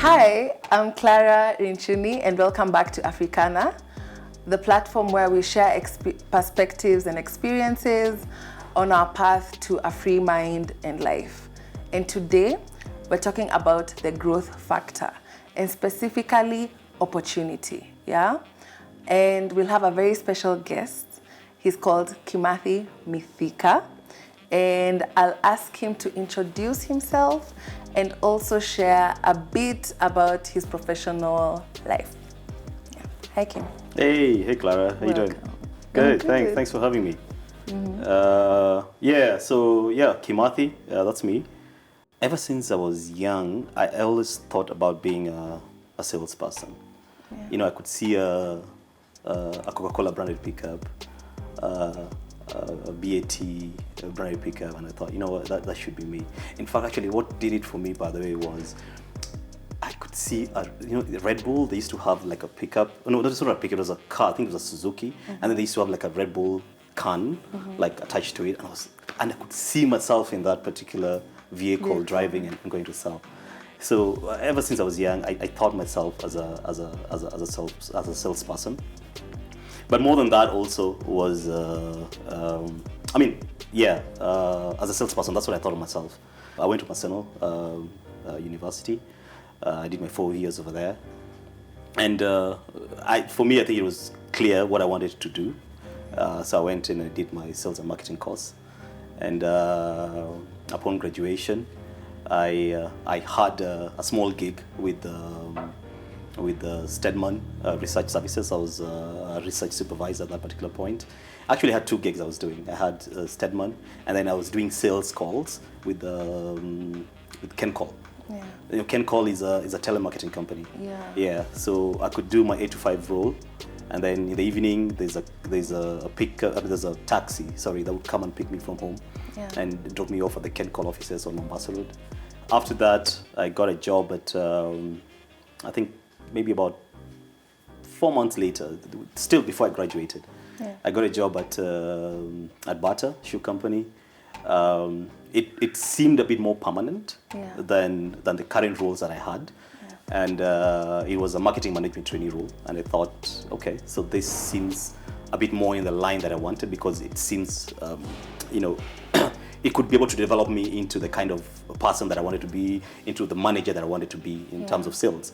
Hi, I'm Clara Journey, and welcome back to Africana, the platform where we share perspectives and experiences on our path to a free mind and life. And today, we're talking about the growth factor, and specifically opportunity, yeah? And we'll have a very special guest. He's called Kimathi Mithika, and I'll ask him to introduce himself and also share a bit about his professional life. Yeah. Hi, Kim. Hey, Clara. How you doing? Good. Thanks for having me. Mm-hmm. Kimathi, that's me. Ever since I was young, I always thought about being a salesperson. Yeah. You know, I could see a Coca-Cola branded pickup, a BAT branded pickup, and I thought, you know what, that should be me. In fact, actually, what did it for me, by the way, was I could see, the Red Bull, they used to have like a pickup. No, that's not a pickup, it was a car, I think it was a Suzuki, and then they used to have like a Red Bull can, like attached to it, and I could see myself in that particular vehicle driving and going to sell. So ever since I was young, I thought myself as a salesperson. But more than that, also was as a salesperson, that's what I thought of myself. I went to Maseno University. I did my 4 years over there, and for me, I think it was clear what I wanted to do. So I went and I did my sales and marketing course, and upon graduation, I had a small gig with Stedman Research Services. I was a research supervisor at that particular point. I actually had 2 gigs I was doing. I had Stedman, and then I was doing sales calls with Ken Call. Yeah. You know, Ken Call is a telemarketing company. Yeah. Yeah. So I could do my 8 to 5 role, and then in the evening there's a taxi that would come and pick me from home, and drop me off at the Ken Call offices on Mombasa Road. After that, I got a job at I think maybe about 4 months later, still before I graduated. Yeah. I got a job at Bata Shoe Company. It seemed a bit more permanent than the current roles that I had. Yeah. And it was a marketing management trainee role. And I thought, okay, so this seems a bit more in the line that I wanted, because it seems, it could be able to develop me into the kind of person that I wanted to be, into the manager that I wanted to be in terms of sales.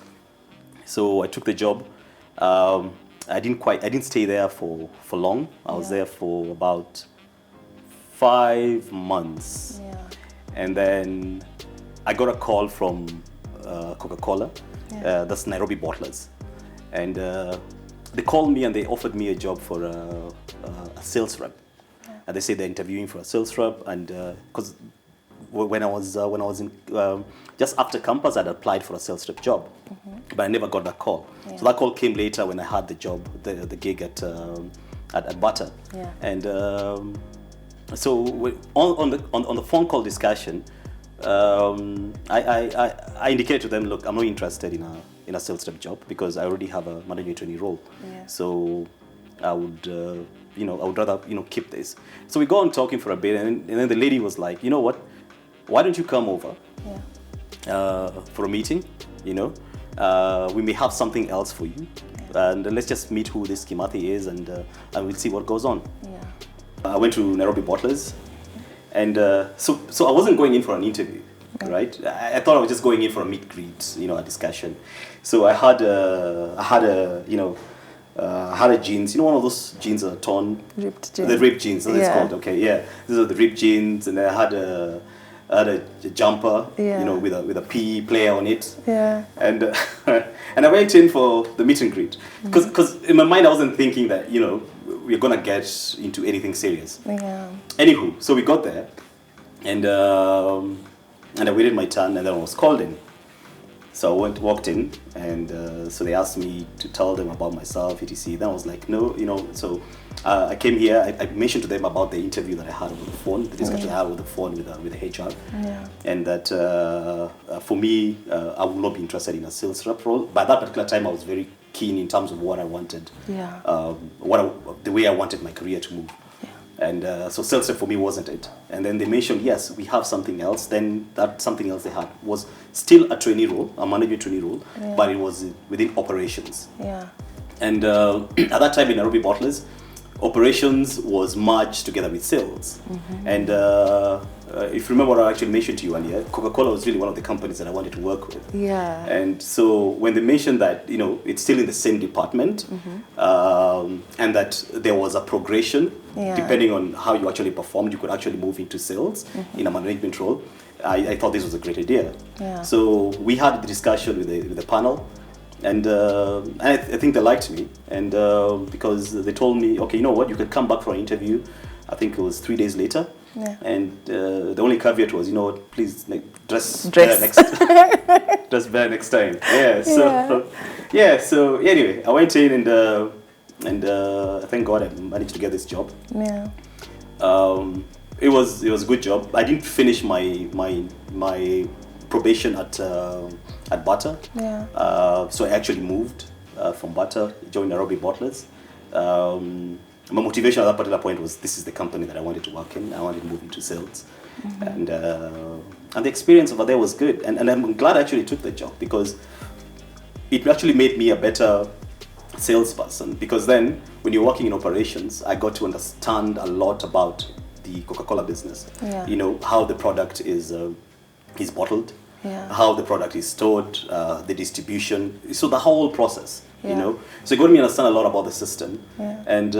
So I took the job. I didn't stay there for long. I was there for about 5 months. Yeah. And then I got a call from Coca-Cola, that's Nairobi Bottlers. And they called me and they offered me a job for a sales rep. Yeah. And they said they're interviewing for a sales rep, and because when I was in just after campus, I'd applied for a sales rep job, but I never got that call. Yeah. So that call came later when I had the job, the gig at Bata. Yeah. And so on the phone call discussion, I indicated to them, look, I'm not interested in a sales rep job, because I already have a management trainee role. Yeah. So I would rather keep this. So we go on talking for a bit, and then the lady was like, you know what? Why don't you come over for a meeting? We may have something else for you, and let's just meet who this Kimathi is, and we'll see what goes on. Yeah. I went to Nairobi Bottlers, and so I wasn't going in for an interview, right? I thought I was just going in for a meet greet, a discussion. So I had a jeans, one of those jeans that are torn, ripped jeans. The ripped jeans, that's called. Okay, yeah, these are the ripped jeans, and I had a jumper, with a PE player on it. Yeah. And and I went in for the meet and greet, because in my mind I wasn't thinking that we're gonna get into anything serious. Yeah. Anywho, so we got there, and I waited my turn, and then I was called in. So I walked in, and so they asked me to tell them about myself, etc. Then I was like, no, so I came here, I mentioned to them about the interview that I had over the phone, the discussion I had over the phone with the HR, and that for me, I would not be interested in a sales rep role. By that particular time, I was very keen in terms of what I wanted, the way I wanted my career to move. Yeah. And so sales rep for me wasn't it. And then they mentioned, yes, we have something else. Then that something else they had was still a trainee role, a management trainee role, but it was within operations. Yeah. And at that time in Nairobi Bottlers, operations was merged together with sales. And if you remember what I actually mentioned to you earlier, Coca-Cola was really one of the companies that I wanted to work with. Yeah. And so when they mentioned that, you know, it's still in the same department, and that there was a progression, depending on how you actually performed, you could actually move into sales in a management role. I thought this was a great idea. Yeah. So we had the discussion with the panel. And I think they liked me, and because they told me, okay, you know what, you could come back for an interview. I think it was 3 days later. Yeah. And the only caveat was, you know what, please dress better next time. Yeah. So So anyway, I went in and thank God I managed to get this job. Yeah. It was a good job. I didn't finish my probation at Butter. Yeah. So I actually moved from Butter, joined Nairobi Bottlers. My motivation at that particular point was this is the company that I wanted to work in. I wanted to move into sales. And the experience over there was good. And I'm glad I actually took the job because it actually made me a better salesperson. Because then when you're working in operations, I got to understand a lot about the Coca-Cola business. Yeah. You know, how the product is bottled. Yeah. How the product is stored, the distribution, so the whole process, Yeah. you know. So it got me to understand a lot about the system. Yeah. And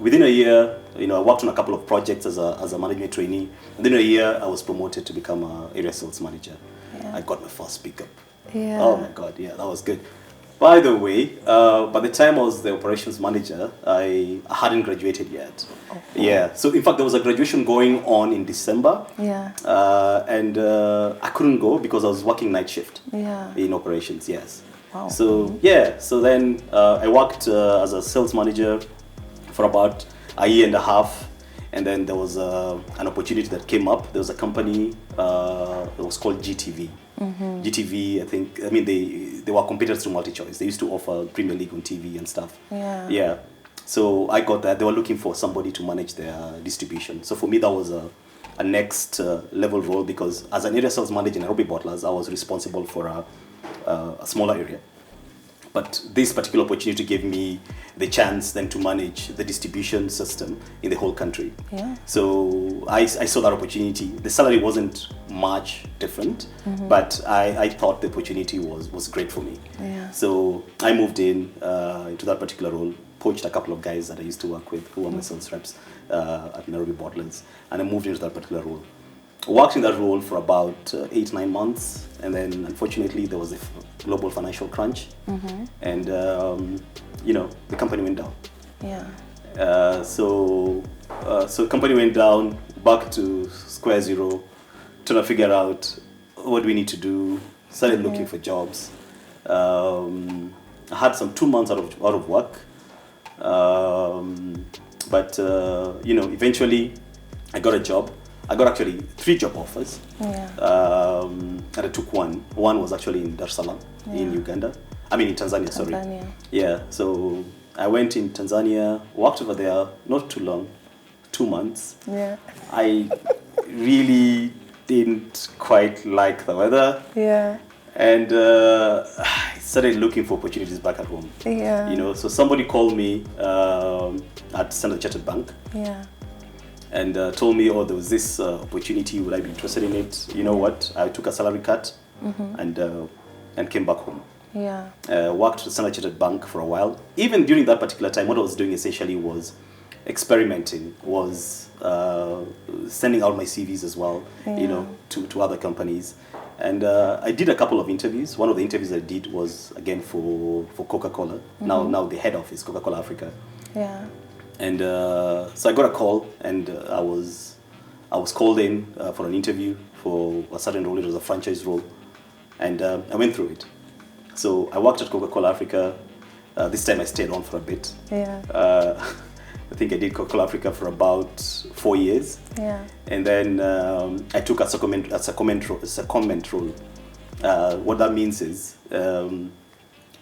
within a year, you know, I worked on a couple of projects as a management trainee. Within a year, I was promoted to become an area sales manager. Yeah. I got my first pickup. Yeah. Oh my God, yeah, that was good. By the way, by the time I was the operations manager, I hadn't graduated yet. Oh. Yeah, so in fact there was a graduation going on in December. Yeah. And I couldn't go because I was working night shift Yeah. in operations, yes. Wow. So yeah, so then I worked as a sales manager for about a year and a half. And then there was an opportunity that came up. There was a company that was called GTV. GTV, I mean, they were competitors to MultiChoice. They used to offer Premier League on TV and stuff. Yeah. Yeah. So I got that. They were looking for somebody to manage their distribution. So for me, that was a next level role because as an area sales manager in Nairobi Bottlers, I was responsible for a smaller area. But this particular opportunity gave me the chance then to manage the distribution system in the whole country. Yeah. So I saw that opportunity. The salary wasn't much different, but I thought the opportunity was great for me. Yeah. So I moved into that particular role, poached a couple of guys that I used to work with who were my sales reps at Nairobi Bottlers, and I moved into that particular role. Worked in that role for about 8-9 months, and then unfortunately there was a global financial crunch, and you know, the company went down. Yeah. So the company went down, back to square zero, trying to figure out what do we need to do. Started looking for jobs. I had some 2 months out of work, but you know, eventually I got a job. I got actually 3 job offers. Yeah. And I took one. One was actually in Dar es Salaam, in Uganda. I mean in Tanzania, sorry. Tanzania. Yeah, so I went in Tanzania, worked over there, not too long, 2 months. Yeah. I really didn't quite like the weather. Yeah. And I started looking for opportunities back at home. Yeah. You know, so somebody called me at Standard Chartered Bank. Yeah. And told me, oh, there was this opportunity, would I be interested in it? You know what, I took a salary cut and came back home. Yeah. Worked at Standard Chartered Bank for a while. Even during that particular time, what I was doing essentially was experimenting, was sending out my CVs as well, you know, to other companies. And I did a couple of interviews. One of the interviews I did was, again, for Coca-Cola. Now the head office, Coca-Cola Africa. Yeah. And so I got a call, and I was called in for an interview for a certain role. It was a franchise role, and I went through it. So I worked at Coca-Cola Africa. This time I stayed on for a bit. Yeah. I think I did Coca-Cola Africa for about 4 years. Yeah. And then I took a secondment role. What that means is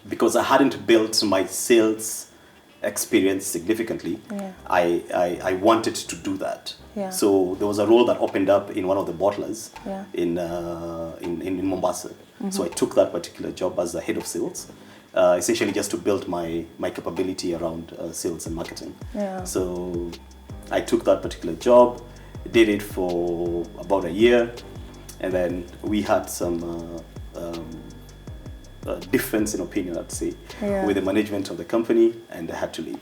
because I hadn't built my sales experience significantly, Yeah. I wanted to do that. Yeah. So there was a role that opened up in one of the bottlers Yeah. in Mombasa. So I took that particular job as the head of sales, essentially just to build my capability around sales and marketing. Yeah. So I took that particular job, did it for about a year, and then we had some difference in opinion, I'd say, Yeah. with the management of the company, and I had to leave.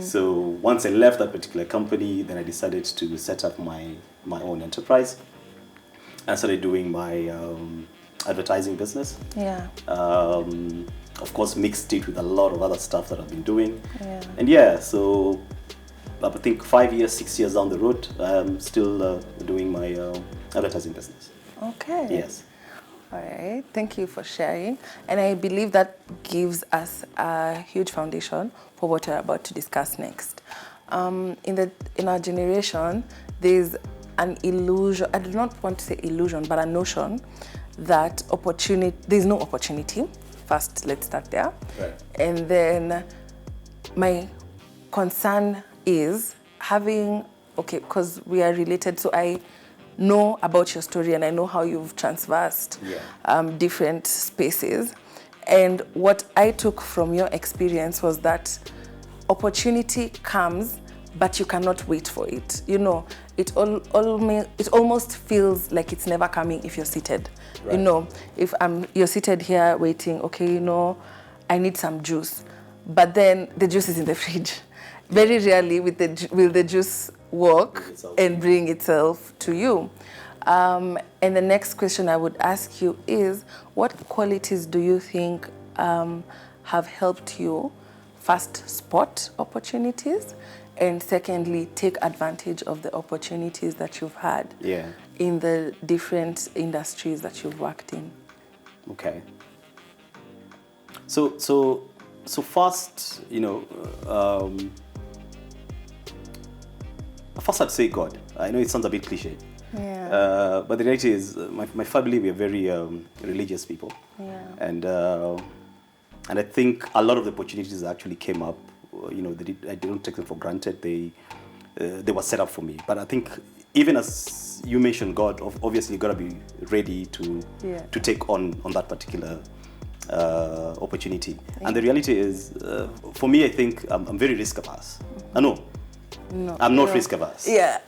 So once I left that particular company, then I decided to set up my own enterprise. I started doing my advertising business. Yeah. Of course, mixed it with a lot of other stuff that I've been doing. Yeah. And yeah, so I think 5 years, 6 years down the road, I'm still doing my advertising business. Okay. Yes. All right. Thank you for sharing. And I believe that gives us a huge foundation for what we're about to discuss next. In our generation, there's an illusion, I do not want to say illusion, but a notion that there's no opportunity. First, let's start there. Right. And then my concern is because we are related, so I know about your story and I know how you've traversed different spaces. And what I took from your experience was that opportunity comes, but you cannot wait for it. You know, it almost feels like it's never coming if you're seated. Right. You know, if you're seated here waiting, okay, you know, I need some juice, but then the juice is in the fridge. Very rarely will the juice walk and bring itself to you. And the next question I would ask you is, what qualities do you think have helped you first spot opportunities, and secondly, take advantage of the opportunities that you've had in the different industries that you've worked in? Okay. So first, you know, first I'd say God. I know it sounds a bit cliche. Yeah. But the reality is, my family, we are very religious people. Yeah. And I think a lot of the opportunities that actually came up, you know, I didn't take them for granted. They were set up for me. But I think even as you mentioned God, obviously you gotta be ready to take on that particular opportunity. Yeah. And the reality is, for me, I think I'm very risk averse. I know. No, I'm not risk averse. Yeah.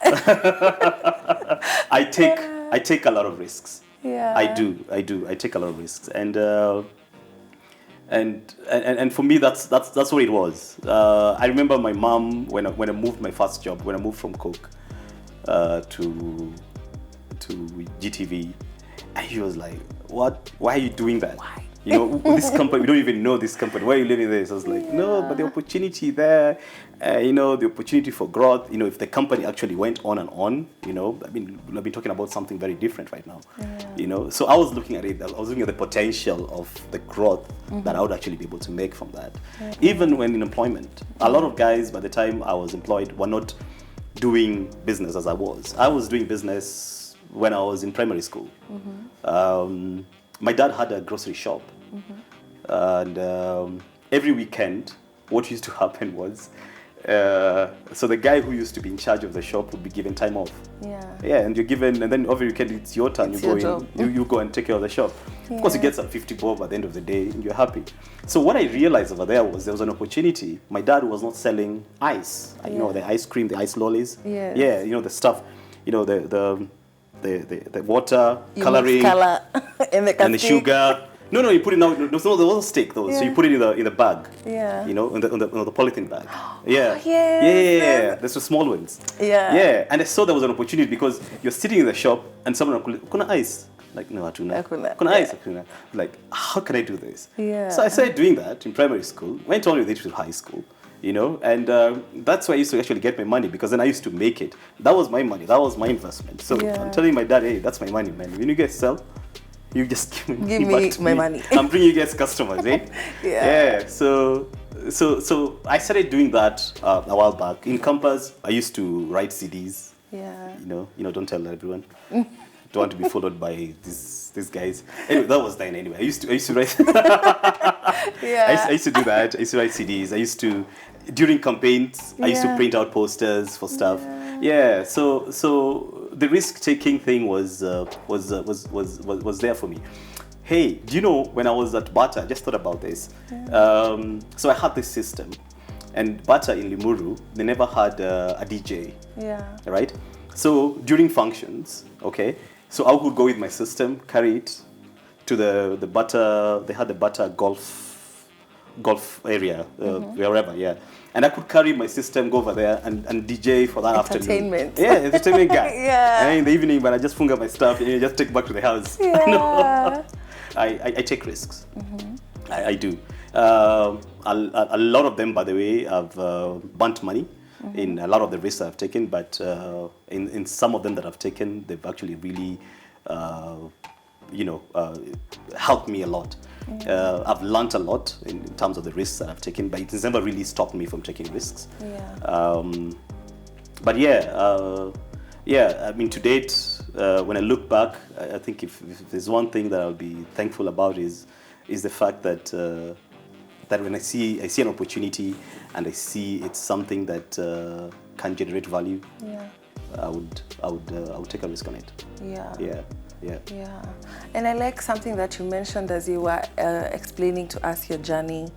I take a lot of risks. Yeah. I do. I take a lot of risks, and for me that's what it was. I remember my mom when I moved my first job, when I moved from Coke to GTV, and she was like, "What? Why are you doing that? Why? You know, this company, we don't even know this company. Why are you living this?" I was like, "No, but the opportunity there, you know, the opportunity for growth, you know, if the company actually went on and on, you know, I mean, I've been talking about something very different right now, you know." So I was looking at it, I was looking at the potential of the growth that I would actually be able to make from that. Even when in employment, a lot of guys, by the time I was employed, were not doing business as I was. I was doing business when I was in primary school. My dad had a grocery shop. And every weekend, what used to happen was, so the guy who used to be in charge of the shop would be given time off. Yeah, and you're given, and then every weekend it's your turn. It's you go your in, you go and take care of the shop. Of course, you get some 50 bob at the end of the day, and you're happy. So what I realized over there was an opportunity. My dad was not selling ice. You know, the ice cream, the ice lollies. Yeah, you know, the stuff. You know, the water, coloring, color and the sugar. No, you put it now. There was a stick though, so you put it in the bag. Yeah. You know, in the polythene bag. Yeah. Oh, yes. Yeah. There's the small ones. Yeah. Yeah, and I saw there was an opportunity because you're sitting in the shop and someone will kuna ice. Like, no, hatuna. Kuna ice, hatuna. Like, how can I do this? Yeah. So I started doing that in primary school. Went on with it to high school. You know, and that's where I used to actually get my money, because then I used to make it. That was my money. That was my investment. So I'm telling my dad, hey, that's my money, man. When you get sell, you just give me my money. I'm bringing you guys customers, eh? Yeah. So I started doing that a while back. In campus, I used to write CDs. Yeah. You know, don't tell everyone. don't want to be followed by these guys. Anyway, that was then. Anyway, I used to write. Yeah. I used to do that. I used to write CDs. I used to, during campaigns, I used to Yeah. print out posters for stuff. Yeah. So the risk taking thing was there for me. Hey, do you know when I was at Bata? I just thought about this. So I had this system, and Bata in Limuru, they never had a DJ. Yeah. Right? So during functions, okay, so I would go with my system, carry it to the Bata. They had the Bata golf area, wherever, yeah. And I could carry my system, go over there and DJ for that afternoon. Entertainment. Yeah, entertainment guy. Yeah. And then in the evening, when I just funga my stuff, and just take back to the house. Yeah. No. I take risks. I do. A lot of them, by the way, have burnt money in a lot of the risks I've taken, but in some of them that I've taken, they've actually really, helped me a lot. I've learned a lot in terms of the risks that I've taken, but it's never really stopped me from taking risks. Yeah. But I mean, to date, when I look back, I think if there's one thing that I'll be thankful about is the fact that that when I see an opportunity and I see it's something that can generate value, Yeah. I would take a risk on it. Yeah. Yeah. Yeah. Yeah, and I like something that you mentioned as you were explaining to us your journey,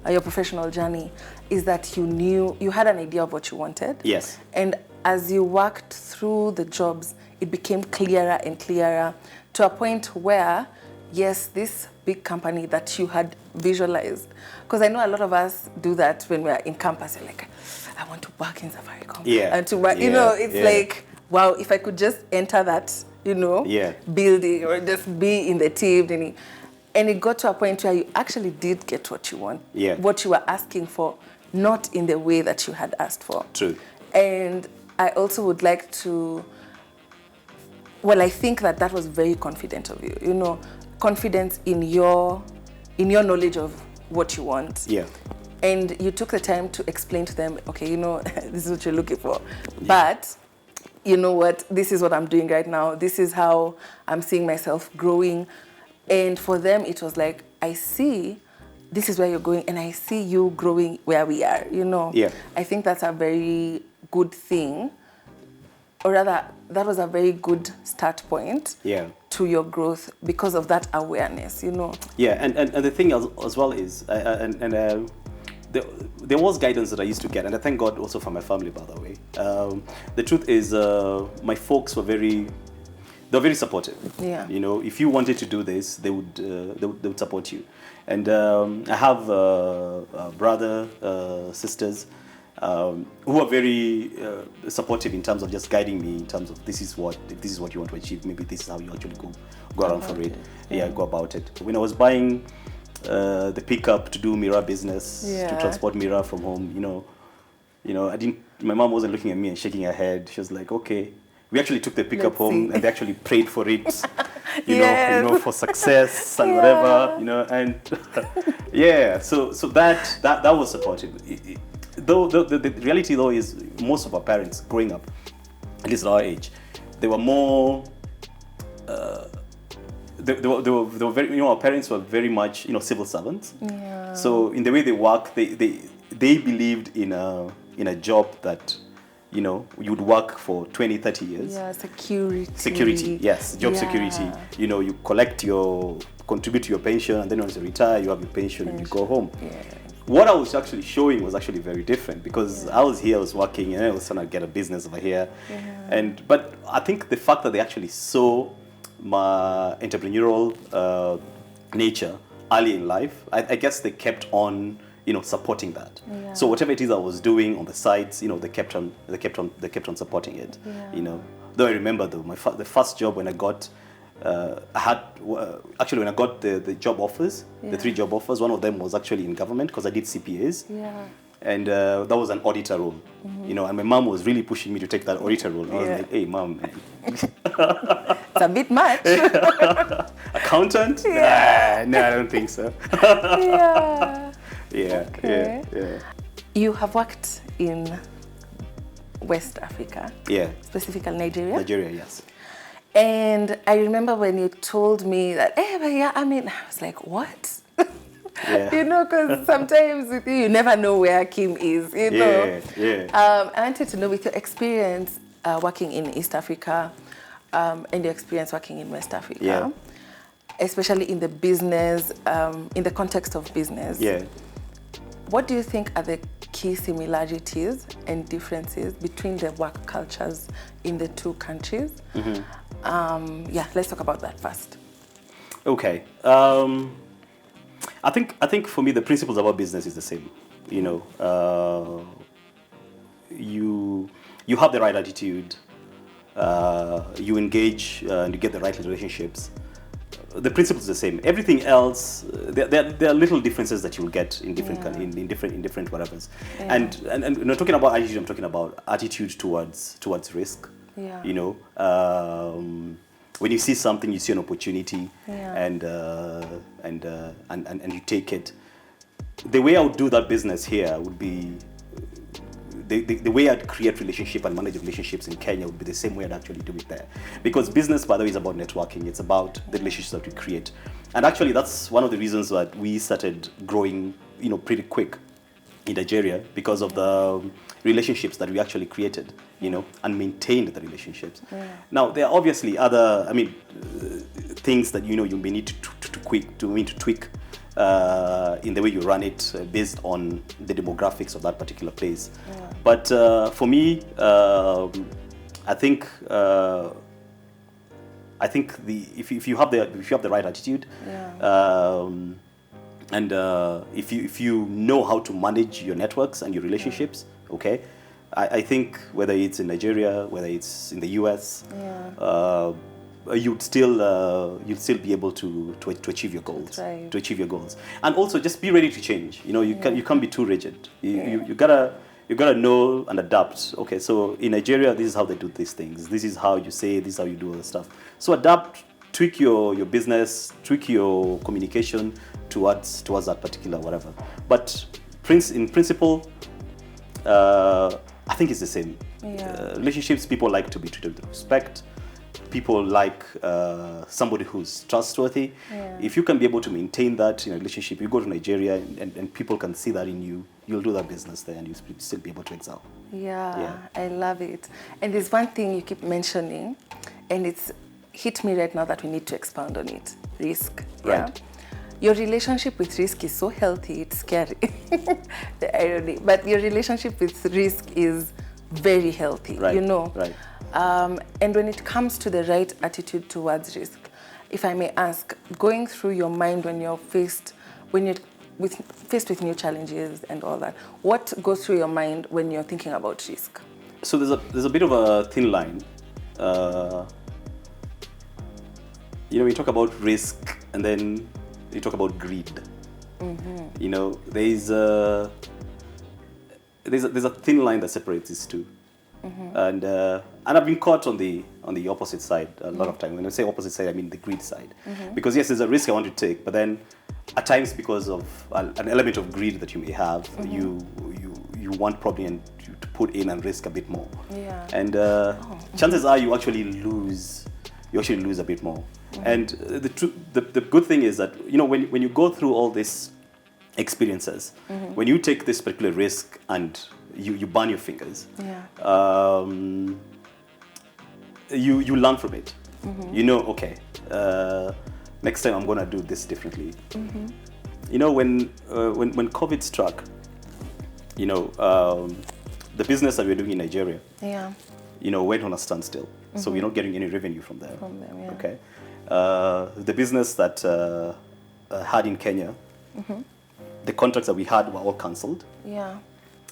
your professional journey, is that you had an idea of what you wanted. Yes. And as you worked through the jobs, it became clearer and clearer to a point where, yes, this big company that you had visualized, because I know a lot of us do that when we're in campus, you're like, I want to work in Safaricom. Yeah. And to work, it's like, wow, if I could just enter that, building or just be in the team. And it got to a point where you actually did get what you want, what you were asking for, not in the way that you had asked for. True. And I also would like to, I think that was very confident of you, confidence in your knowledge of what you want. Yeah. And you took the time to explain to them, okay, this is what you're looking for. Yeah. But you know what, this is what I'm doing right now. This is how I'm seeing myself growing. And for them, it was like, I see this is where you're going and I see you growing where we are, Yeah. I think that's a very good thing. Or rather, that was a very good start point to your growth because of that awareness, Yeah, and the thing as well is, there was guidance that I used to get, and I thank God also for my family, by the way. The truth is, my folks were very supportive. Yeah. If you wanted to do this, they would support you. And I have brother, sisters who are very supportive in terms of just guiding me in terms of if this is what you want to achieve, maybe this is how you actually go around for it. Yeah, go about it. When I was buying the pickup to do Mira business, to transport Mira from home, my mom wasn't looking at me and shaking her head. She was like, okay. We actually took the pickup home and they actually prayed for it, for success and whatever, and so that was supportive. Though the reality though is most of our parents growing up, at least at our age, they were more. They were very, our parents were very much, civil servants. Yeah. So in the way they work, they believed in a job that, you would work for 20, 30 years. Yeah, security. Security, yes, job security. You contribute to your pension, and then once you retire, you have your pension and you go home. Yeah. What I was actually showing was actually very different because I was working, and I was trying to get a business over here. Yeah. But I think the fact that they actually saw my entrepreneurial nature early in life, I guess they kept on, supporting that. Yeah. So whatever it is I was doing on the sides, they kept on supporting it. Yeah. Though I remember the first job when I got, when I got the job offers, the 3 job offers, one of them was actually in government because I did CPAs. Yeah. And that was an auditor role, and my mom was really pushing me to take that auditor role. I was like, hey, mom, man. It's a bit much. Accountant? Yeah. Nah, I don't think so. Yeah. Yeah, okay. Yeah. You have worked in West Africa. Yeah. Specifically Nigeria. Nigeria, yes. And I remember when you told me that, but yeah, I mean, I was like, what? Yeah. You know, because sometimes with you never know where Kim is, you know. I wanted to know, with your experience working in East Africa and your experience working in West Africa, especially in the business, in the context of business, what do you think are the key similarities and differences between the work cultures in the two countries? Let's talk about that first. Okay. I think for me the principles about business is the same. You know, you have the right attitude, you engage, and you get the right relationships. The principle is the same. Everything else, there are little differences that you will get in different in different whatevers. And not talking about attitude, I'm talking about attitude towards risk. You know, when you see something, you see an opportunity, and you take it. The way I would do that business here would be the way I'd create relationship and manage relationships in Kenya would be the same way I'd actually do it there. Because business, by the way, is about networking. It's about the relationships that we create. And actually, that's one of the reasons that we started growing, you know, pretty quick in Nigeria, because of the relationships that we actually created, you know, and maintained the relationships. Now, there are obviously other, things that, you know, you may need to tweak in the way you run it based on the demographics of that particular place. But for me, I think if you have the right attitude, and if you know how to manage your networks and your relationships, okay, I think whether it's in Nigeria, whether it's in the US, you'd still be able to achieve your goals. To achieve your goals, and also just be ready to change. You know, you can't be too rigid. You gotta know and adapt. Okay, so in Nigeria, this is how they do these things. This is how you say. This is how you do other stuff. So adapt, tweak your business, tweak your communication towards that particular whatever. But in principle, I think it's the same. Relationships, people like to be treated with respect. People like somebody who's trustworthy. If you can be able to maintain that in a relationship, you go to Nigeria and people can see that in you, you'll do that business there and you'll still be able to excel. I love it. And there's one thing you keep mentioning, and it's hit me right now that we need to expound on it. Risk. Right. Your relationship with risk is so healthy, it's scary. The irony. But your relationship with risk is very healthy, you know. Right. And when it comes to the right attitude towards risk, if I may ask, going through your mind when you're faced with new challenges and all that, what goes through your mind when you're thinking about risk? So there's a bit of a thin line. You know, we talk about risk and then you talk about greed. You know, there's a thin line that separates these two. And I've been caught on the opposite side a lot of time. When I say opposite side, I mean the greed side. Because yes, there's a risk I want to take, but then at times because of an element of greed that you may have, you want probably to put in and risk a bit more. And chances are you actually lose a bit more. And the good thing is that, you know, when you go through all these experiences, when you take this particular risk and you burn your fingers, you learn from it. You know, okay, next time I'm gonna do this differently. You know, when COVID struck, you know, the business that we're doing in Nigeria, you know, went on a standstill. So we're not getting any revenue from there. Okay, the business that had in Kenya, the contracts that we had were all cancelled.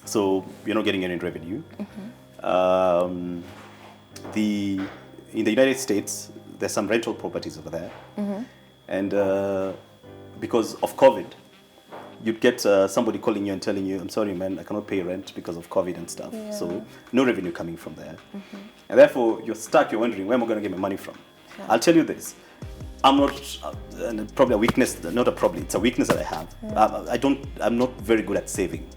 So we're not getting any revenue. In the United States, there's some rental properties over there, and because of COVID, you'd get somebody calling you and telling you, "I'm sorry, man, I cannot pay rent because of COVID and stuff." So no revenue coming from there, and therefore you're stuck. You're wondering, where am I going to get my money from? I'll tell you this. I'm not, and probably a weakness, not a problem, it's a weakness that I have. I'm not very good at saving.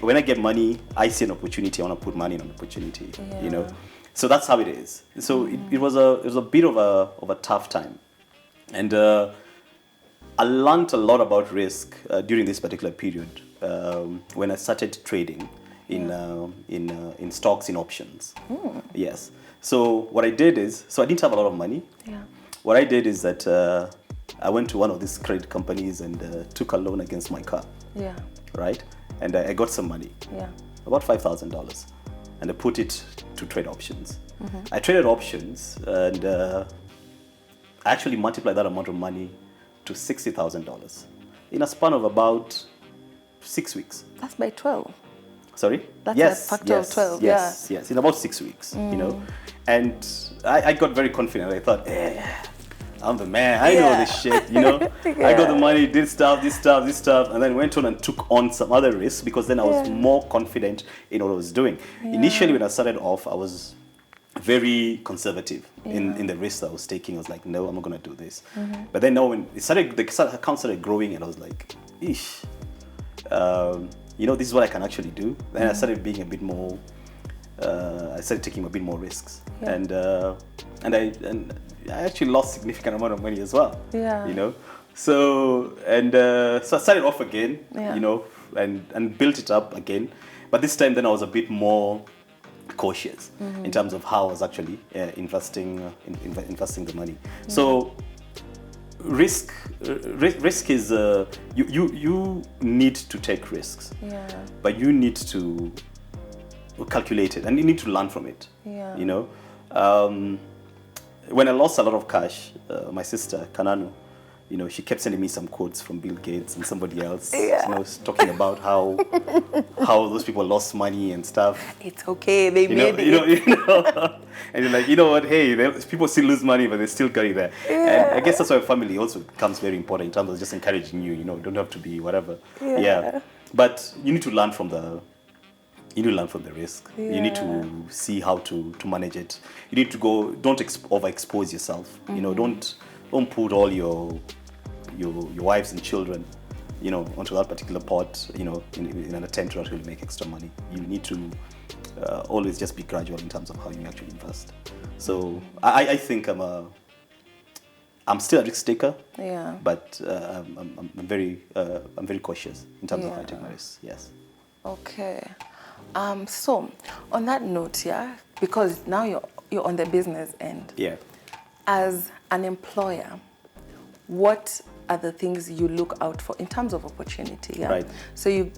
When I get money, I see an opportunity, I want to put money in an opportunity, you know. So that's how it is. So it was a bit of a tough time, and I learned a lot about risk during this particular period when I started trading in stocks, in options. Yes. So what I did is, so I didn't have a lot of money. Yeah. What I did is that I went to one of these credit companies and took a loan against my car. Yeah. Right? And I got some money. Yeah. About $5,000, and I put it to trade options. I traded options, and I actually multiplied that amount of money to $60,000 in a span of about 6 weeks. That's by 12. Sorry? That's yes, a factor of 12. Yes, yes, in about 6 weeks, you know. And I got very confident. I thought, I'm the man. I know this shit, you know. I got the money, did stuff, this stuff, and then went on and took on some other risks because then I was more confident in what I was doing. Initially, when I started off, I was very conservative in the risks I was taking. I was like, no, I'm not going to do this. But then now when the account started growing, and I was like, ish, you know, this is what I can actually do. Then I started being a bit more, I started taking a bit more risks. And I actually lost significant amount of money as well. Yeah. You know, so I started off again. You know, and built it up again. But this time, then I was a bit more cautious in terms of how I was actually investing the money. So risk is you need to take risks. But you need to calculate it, and you need to learn from it. You know. When I lost a lot of cash, my sister, Kananu, you know, she kept sending me some quotes from Bill Gates and somebody else, you know, talking about how those people lost money and stuff. It's okay, they made it. You know, and you're like, you know what, hey, people still lose money, but they still got it there. And I guess that's why family also becomes very important in terms of just encouraging you, you know, don't have to be whatever. But you need to learn from the risk. You need to see how to manage it. You need to don't overexpose yourself. You know, don't put all your wives and children, you know, onto that particular pot, you know, in an attempt to actually make extra money. You need to always just be gradual in terms of how you actually invest. So I think I'm still a risk taker. But I'm very cautious in terms of how I take my risks. Yes. Okay. So on that note, because now you're on the business end. As an employer, what are the things you look out for in terms of opportunity? Right. So you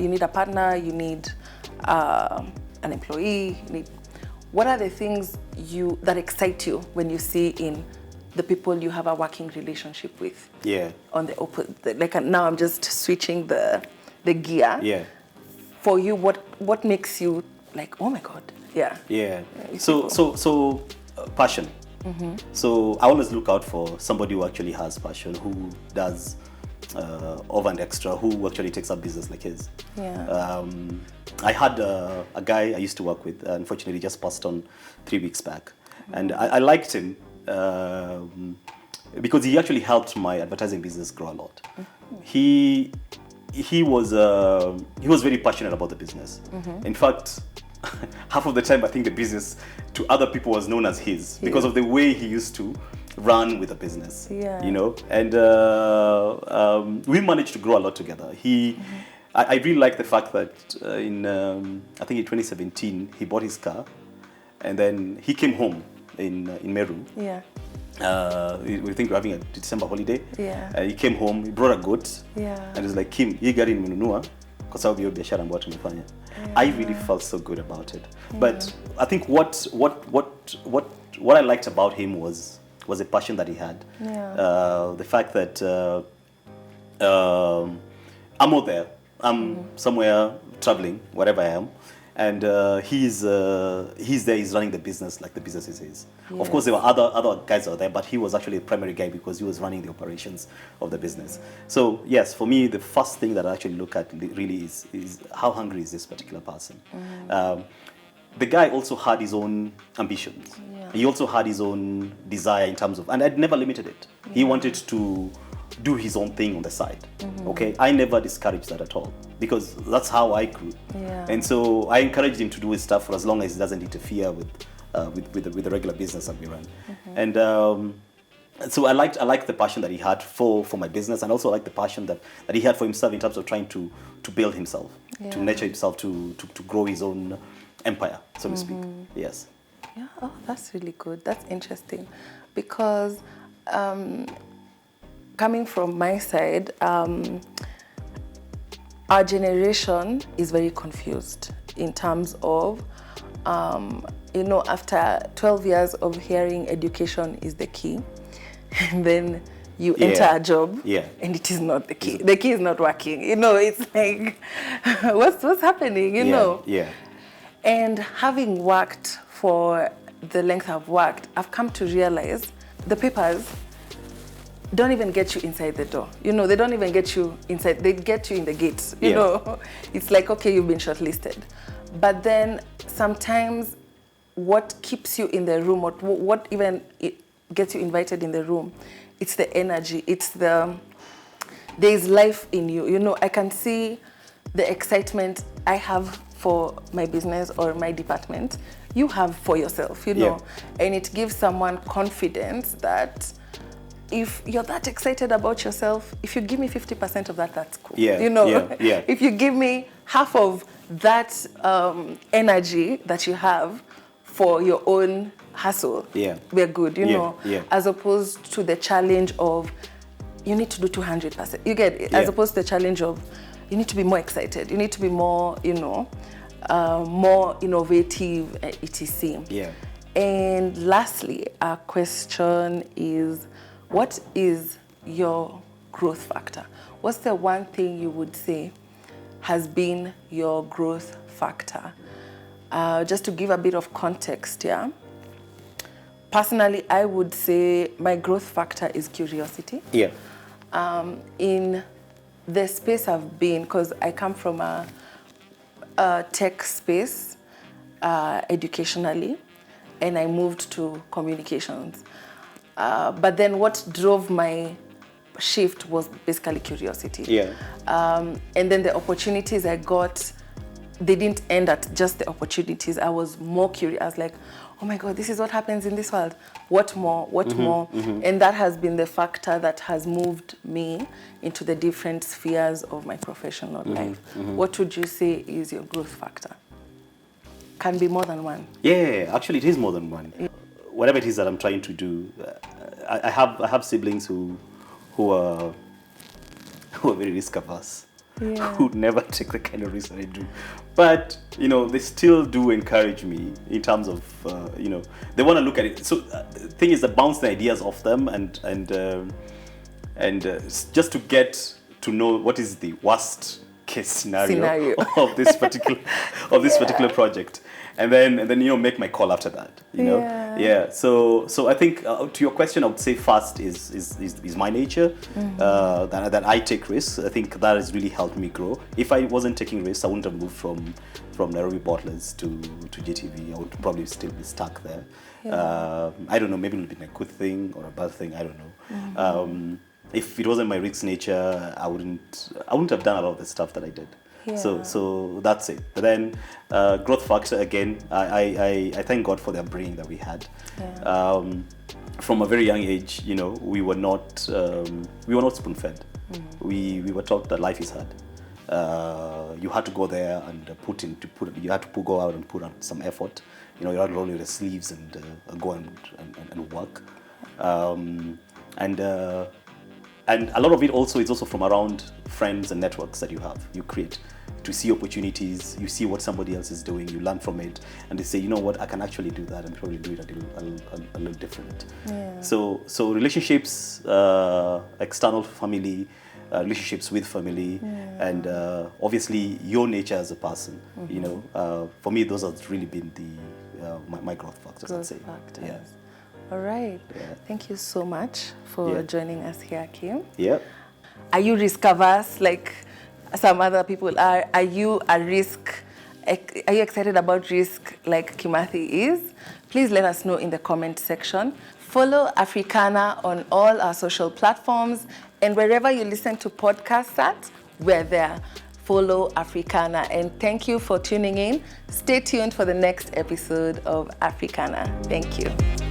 need a partner, you need an employee. What are the things that excite you when you see in the people you have a working relationship with? On the like now I'm just switching the gear. For you, what makes you like, oh my God, So passion. So I always look out for somebody who actually has passion, who does over and extra, who actually takes up business like his. I had a guy I used to work with, unfortunately just passed on 3 weeks back. And I liked him because he actually helped my advertising business grow a lot. He was very passionate about the business. In fact, half of the time I think the business to other people was known as his because of the way he used to run with the business. You know, and we managed to grow a lot together. I really like the fact that I think in 2017 he bought his car, and then he came home in Meru. We think we're having a December holiday. He came home, he brought a goat, and he was like, Kim, hii gari nimenunua kwa sababu hiyo biashara ambayo tumefanya. I really felt so good about it. But I think what I liked about him was the passion that he had. The fact that I'm out there, I'm somewhere traveling, wherever I am. And he's there, he's running the business like the business is his. Of course, there were other guys out there, but he was actually the primary guy because he was running the operations of the business. So yes, for me, the first thing that I actually look at really is how hungry is this particular person. The guy also had his own ambitions. He also had his own desire in terms of, and I'd never limited it. He wanted to do his own thing on the side. Okay, I never discouraged that at all because that's how I grew. Yeah. And so I encouraged him to do his stuff for as long as it doesn't interfere with the regular business that we run. And so I liked the passion that he had for my business, and also like the passion that he had for himself in terms of trying to build himself, to nurture himself, to grow his own empire, so to speak. Yes. Yeah, oh, that's really good. That's interesting because coming from my side, our generation is very confused in terms of, after 12 years of hearing education is the key, and then you enter a job and it is not the key. The key is not working. It's like, what's happening, know? Yeah. And having worked for the length I've worked, I've come to realize the papers don't even get you inside the door. They don't even get you inside. They get you in the gates. You know, it's like, okay, you've been shortlisted. But then sometimes what keeps you in the room, what even gets you invited in the room, it's the energy. It's there's life in you. I can see the excitement I have for my business or my department, you have for yourself, and it gives someone confidence that if you're that excited about yourself, if you give me 50% of that, that's cool. If you give me half of that energy that you have for your own hustle, we're good, as opposed to the challenge of you need to do 200%. You get it? As opposed to the challenge of you need to be more excited, you need to be more, more innovative, etc. And lastly, our question is, what is your growth factor? What's the one thing you would say has been your growth factor? Just to give a bit of context, personally, I would say my growth factor is curiosity. In the space I've been, because I come from a tech space educationally, and I moved to communications. But then what drove my shift was basically curiosity. And then the opportunities I got, they didn't end at just the opportunities. I was more curious. I was like, oh my God, this is what happens in this world. What more? What more? And that has been the factor that has moved me into the different spheres of my professional life. What would you say is your growth factor? Can be more than one. Yeah, actually it is more than one. Whatever it is that I'm trying to do, I have siblings who are very risk averse, who never take the kind of risk that I do. But they still do encourage me in terms of they want to look at it. So the thing is, to bounce the ideas off them and just to get to know what is the worst case scenario. of this particular project. And then make my call after that. So I think to your question, I would say first is my nature, that I take risks. I think that has really helped me grow. If I wasn't taking risks, I wouldn't have moved from Nairobi Bottlers to GTV. I would probably still be stuck there. I don't know, maybe it would have been a good thing or a bad thing, I don't know. If it wasn't my risk nature, I wouldn't have done a lot of the stuff that I did. So that's it. But then growth factor again, I thank God for the upbringing that we had. From a very young age, we were not spoon-fed. We were taught that life is hard. You had to go there and you had to go out and put on some effort. You had to roll your sleeves and go and work. And a lot of it also is also from around friends and networks that you create. To see opportunities, you see what somebody else is doing, you learn from it, and they say, you know what, I can actually do that and probably do it a little different. So relationships, external family, relationships with family, and obviously your nature as a person. For me, those have really been my growth factors. I'd say. All right. Thank you so much for joining us here, Kim. Are you risk averse like some other people are? Are you excited about risk like Kimathi is? Please let us know in the comment section. Follow Africana on all our social platforms And wherever you listen to podcasts at, we're there. Follow Africana. And thank you for tuning in. Stay tuned for the next episode of Africana. Thank you.